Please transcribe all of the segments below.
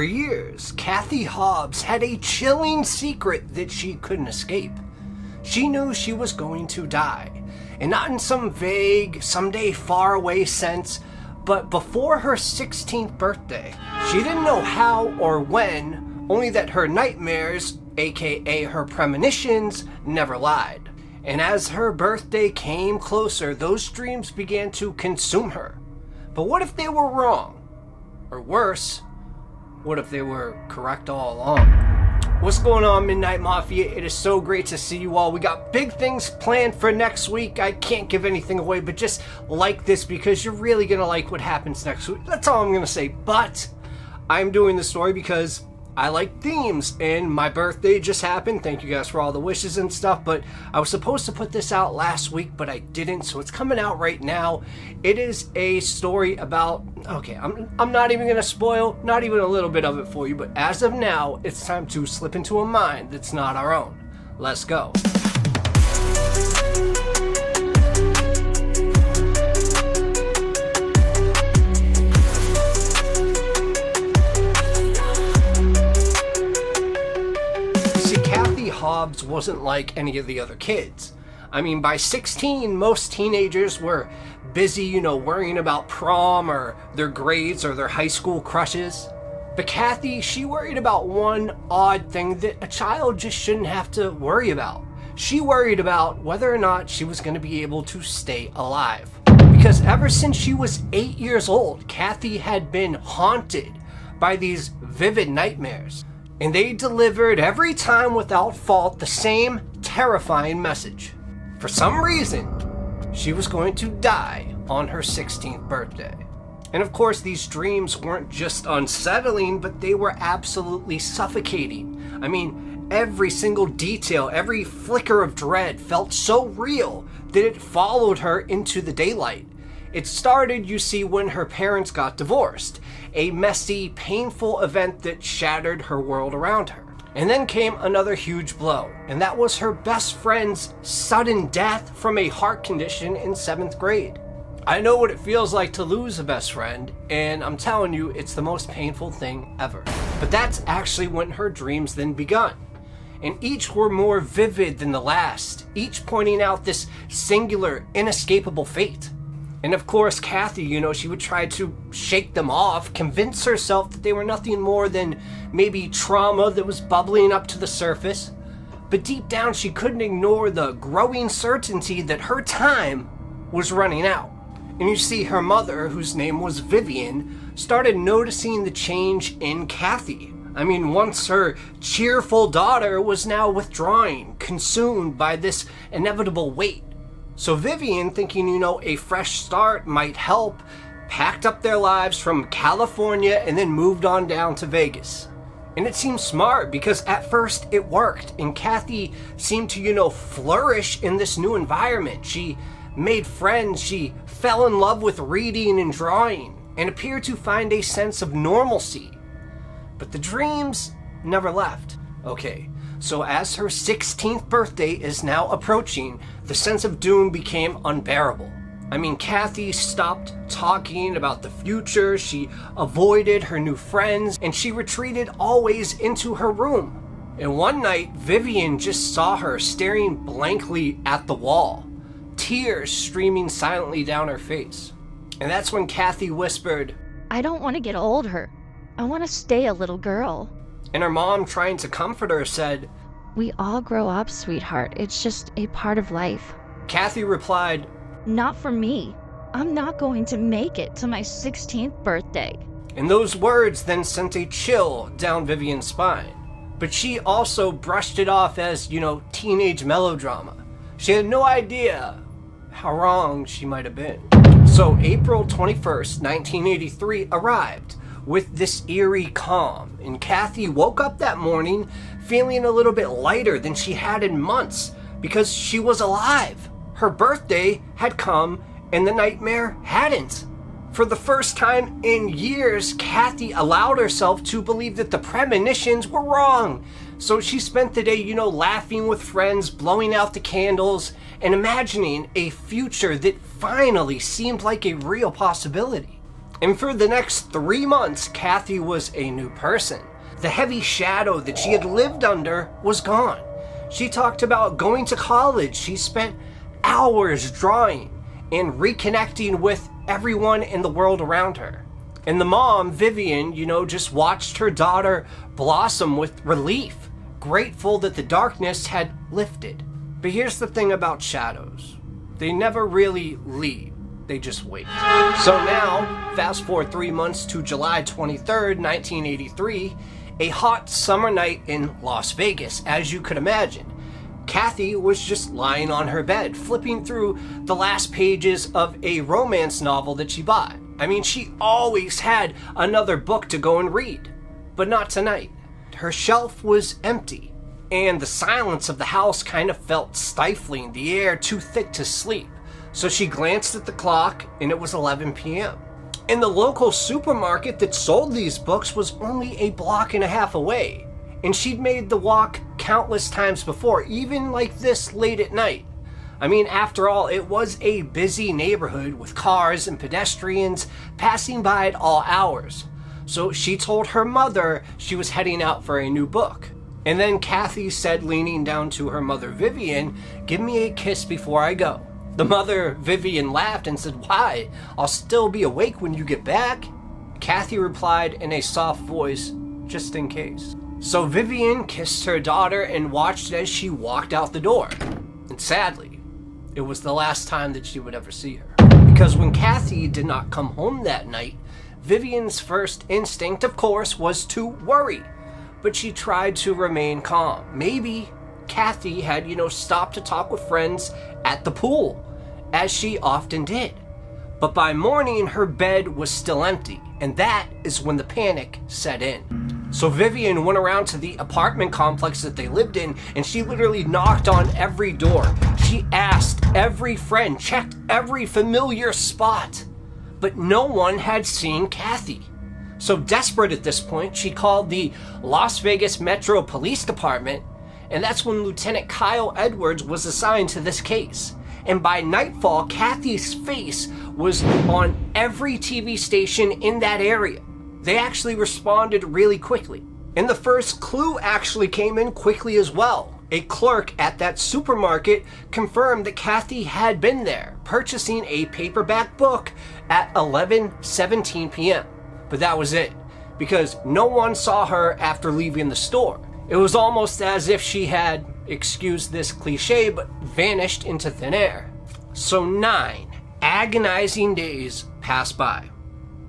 For years, Kathy Hobbs had a chilling secret that she couldn't escape. She knew she was going to die, and not in some vague, someday far away sense, but before her 16th birthday. She didn't know how or when, only that her nightmares, aka her premonitions, never lied. And as her birthday came closer, those dreams began to consume her. But what if they were wrong? Or worse, what if they were correct all along? What's going on, Midnight Mafia? It is so great to see you all. We got big things planned for next week. I can't give anything away, but just like this because you're really going to like what happens next week. That's all I'm going to say. But I'm doing this story because I like themes, and my birthday just happened. Thank you guys for all the wishes and stuff, but I was supposed to put this out last week, but I didn't, so it's coming out right now. It is a story about, okay, I'm not even going to spoil, not even a little bit of it for you, but as of now, it's time to slip into a mind that's not our own. Let's go. Hobbs wasn't like any of the other kids. I mean, by 16, most teenagers were busy, worrying about prom or their grades or their high school crushes. But Kathy, she worried about one odd thing that a child just shouldn't have to worry about. She worried about whether or not she was going to be able to stay alive. Because ever since she was 8 years old, Kathy had been haunted by these vivid nightmares. And they delivered every time without fault the same terrifying message. For some reason, she was going to die on her 16th birthday. And of course, these dreams weren't just unsettling, but they were absolutely suffocating. I mean, every single detail, every flicker of dread felt so real that it followed her into the daylight. It started, you see, when her parents got divorced, a messy, painful event that shattered her world around her. And then came another huge blow, and that was her best friend's sudden death from a heart condition in 7th grade. I know what it feels like to lose a best friend, and I'm telling you, it's the most painful thing ever. But that's actually when her dreams then begun. And each were more vivid than the last, each pointing out this singular, inescapable fate. And of course, Kathy, she would try to shake them off, convince herself that they were nothing more than maybe trauma that was bubbling up to the surface. But deep down, she couldn't ignore the growing certainty that her time was running out. And you see, her mother, whose name was Vivian, started noticing the change in Kathy. I mean, once her cheerful daughter was now withdrawing, consumed by this inevitable weight. So Vivian, thinking, a fresh start might help, packed up their lives from California and then moved on down to Vegas. And it seemed smart because at first it worked, and Kathy seemed to, flourish in this new environment. She made friends, she fell in love with reading and drawing, and appeared to find a sense of normalcy. But the dreams never left. Okay. So as her 16th birthday is now approaching, the sense of doom became unbearable. I mean, Kathy stopped talking about the future, she avoided her new friends, and she retreated always into her room. And one night, Vivian just saw her staring blankly at the wall, tears streaming silently down her face. And that's when Kathy whispered, "I don't want to get older. I want to stay a little girl." And her mom, trying to comfort her, said, "We all grow up, sweetheart. It's just a part of life." Kathy replied, "Not for me. I'm not going to make it to my 16th birthday." And those words then sent a chill down Vivian's spine. But she also brushed it off as, teenage melodrama. She had no idea how wrong she might have been. So April 21st, 1983 arrived with this eerie calm, and Kathy woke up that morning feeling a little bit lighter than she had in months because she was alive. Her birthday had come and the nightmare hadn't. For the first time in years, Kathy allowed herself to believe that the premonitions were wrong. So she spent the day, laughing with friends, blowing out the candles, and imagining a future that finally seemed like a real possibility. And for the next 3 months, Kathy was a new person. The heavy shadow that she had lived under was gone. She talked about going to college. She spent hours drawing and reconnecting with everyone in the world around her. And the mom, Vivian, just watched her daughter blossom with relief, grateful that the darkness had lifted. But here's the thing about shadows. They never really leave. They just wait. So now, fast forward 3 months to July 23rd, 1983, a hot summer night in Las Vegas, as you could imagine. Kathy was just lying on her bed, flipping through the last pages of a romance novel that she bought. I mean, she always had another book to go and read, but not tonight. Her shelf was empty, and the silence of the house kind of felt stifling, the air too thick to sleep. So she glanced at the clock, and it was 11 p.m. And the local supermarket that sold these books was only a block and a half away. And she'd made the walk countless times before, even like this late at night. I mean, after all, it was a busy neighborhood with cars and pedestrians passing by at all hours. So she told her mother she was heading out for a new book. And then Kathy said, leaning down to her mother, Vivian, "Give me a kiss before I go." The mother, Vivian, laughed and said, "Why? I'll still be awake when you get back." Kathy replied in a soft voice, "Just in case." So Vivian kissed her daughter and watched as she walked out the door. And sadly, it was the last time that she would ever see her. Because when Kathy did not come home that night, Vivian's first instinct, of course, was to worry. But she tried to remain calm. Maybe Kathy had, stopped to talk with friends at the pool, as she often did. But by morning, her bed was still empty, and that is when the panic set in. So Vivian went around to the apartment complex that they lived in, and she literally knocked on every door. She asked every friend, checked every familiar spot, but no one had seen Kathy. So desperate at this point, she called the Las Vegas Metro Police Department, and that's when Lieutenant Kyle Edwards was assigned to this case. And by nightfall, Kathy's face was on every TV station in that area. They actually responded really quickly. And the first clue actually came in quickly as well. A clerk at that supermarket confirmed that Kathy had been there, purchasing a paperback book at 11:17 p.m. But that was it, because no one saw her after leaving the store. It was almost as if she had, excuse this cliche, but vanished into thin air. So 9 agonizing days passed by.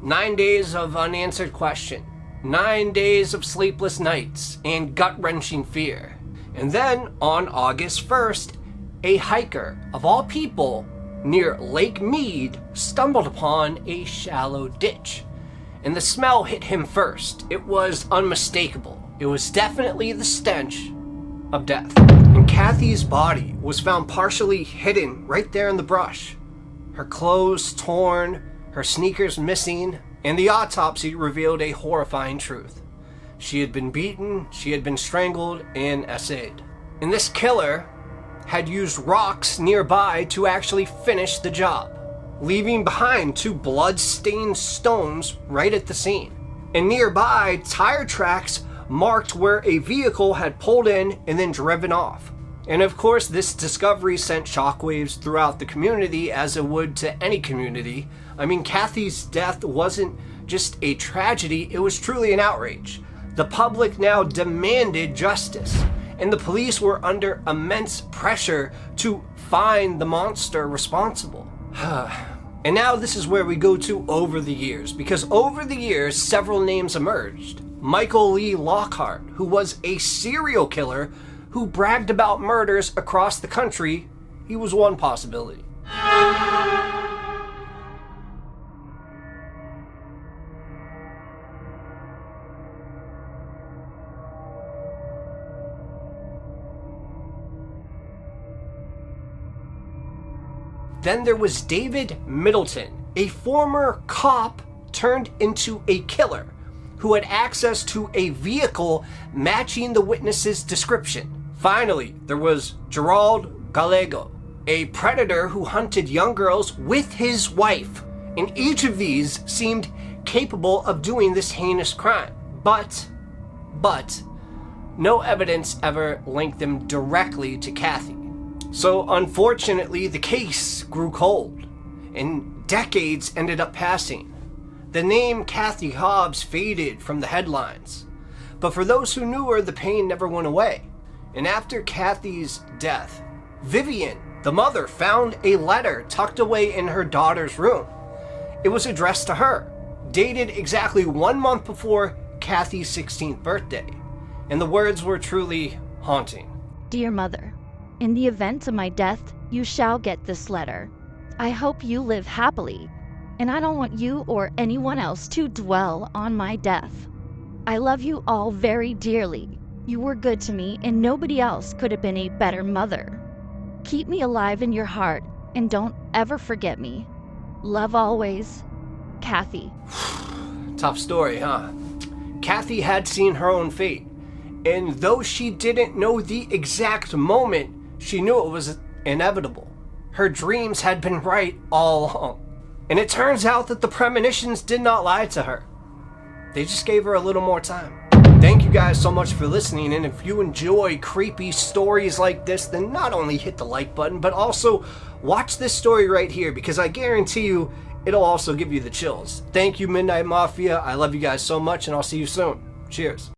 9 days of unanswered question. 9 days of sleepless nights and gut-wrenching fear. And then, on August 1st, a hiker, of all people, near Lake Mead, stumbled upon a shallow ditch. And the smell hit him first. It was unmistakable. It was definitely the stench of death. And Kathy's body was found partially hidden right there in the brush. Her clothes torn, her sneakers missing, and the autopsy revealed a horrifying truth. She had been beaten, she had been strangled, and essayed. And this killer had used rocks nearby to actually finish the job, leaving behind 2 blood-stained stones right at the scene. And nearby, tire tracks marked where a vehicle had pulled in and then driven off. And of course, this discovery sent shockwaves throughout the community, as it would to any community. I mean, Kathy's death wasn't just a tragedy, it was truly an outrage. The public now demanded justice, and the police were under immense pressure to find the monster responsible. And now this is where we go to over the years, because over the years, several names emerged. Michael Lee Lockhart, who was a serial killer who bragged about murders across the country, he was one possibility. Then there was David Middleton, a former cop turned into a killer who had access to a vehicle matching the witness's description. Finally, there was Gerald Gallego, a predator who hunted young girls with his wife. And each of these seemed capable of doing this heinous crime. But, no evidence ever linked them directly to Kathy. So unfortunately, the case grew cold, and decades ended up passing. The name Kathy Hobbs faded from the headlines. But for those who knew her, the pain never went away. And after Kathy's death, Vivian, the mother, found a letter tucked away in her daughter's room. It was addressed to her, dated exactly 1 month before Kathy's 16th birthday. And the words were truly haunting. Dear Mother, in the event of my death, you shall get this letter. I hope you live happily, and I don't want you or anyone else to dwell on my death. I love you all very dearly. You were good to me, and nobody else could have been a better mother. Keep me alive in your heart, and don't ever forget me. Love always, Kathy. Tough story, huh? Kathy had seen her own fate. And though she didn't know the exact moment, she knew it was inevitable. Her dreams had been right all along. And it turns out that the premonitions did not lie to her. They just gave her a little more time. Thank you guys so much for listening. And if you enjoy creepy stories like this, then not only hit the like button, but also watch this story right here, because I guarantee you it'll also give you the chills. Thank you, Midnight Mafia. I love you guys so much, and I'll see you soon. Cheers.